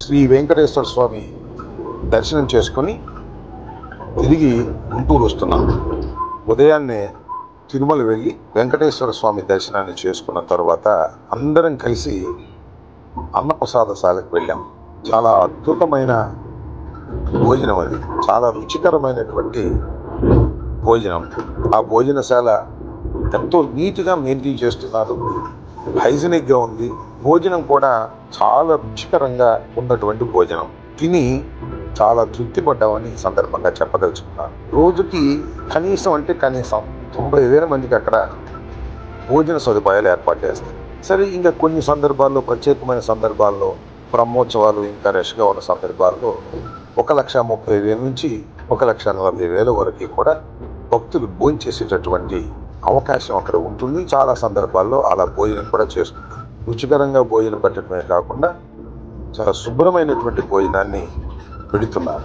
శ్రీ వెంకటేశ్వర స్వామి దర్శనం చేసుకొని తిరిగి గుంటూరు వస్తున్నాం. ఉదయాన్నే తిరుమల వెళ్ళి వెంకటేశ్వర స్వామి దర్శనాన్ని చేసుకున్న తర్వాత అందరం కలిసి అన్నప్రసాదశాలకు వెళ్ళాం. చాలా అద్భుతమైన భోజనం, అది చాలా రుచికరమైనటువంటి భోజనం. ఆ భోజనశాల ఎంతో నీట్గా మెయింటైన్ చేస్తున్నారు, హైజీనిక్గా ఉంది. భోజనం కూడా చాలా రుచికరంగా ఉన్నటువంటి భోజనం. తిని చాలా తృప్తి పడ్డామని సందర్భంగా చెప్పదలుచుకున్నాను. రోజుకి కనీసం 90,000 మందికి అక్కడ భోజన సదుపాయాలు ఏర్పాటు చేస్తారు. సరే, ఇంకా కొన్ని సందర్భాల్లో, ప్రత్యేకమైన సందర్భాల్లో, బ్రహ్మోత్సవాలు ఇంకా రష్గా ఉన్న సందర్భాల్లో 1,30,000 నుంచి 1,40,000 వరకు కూడా భక్తులు భోజనం చేసేటటువంటి అవకాశం అక్కడ ఉంటుంది. చాలా సందర్భాల్లో అలా భోజనం కూడా చేస్తుంది. రుచికరంగా భోజనం పెట్టడమే కాకుండా చాలా శుభ్రమైనటువంటి భోజనాన్ని పెడుతున్నారు.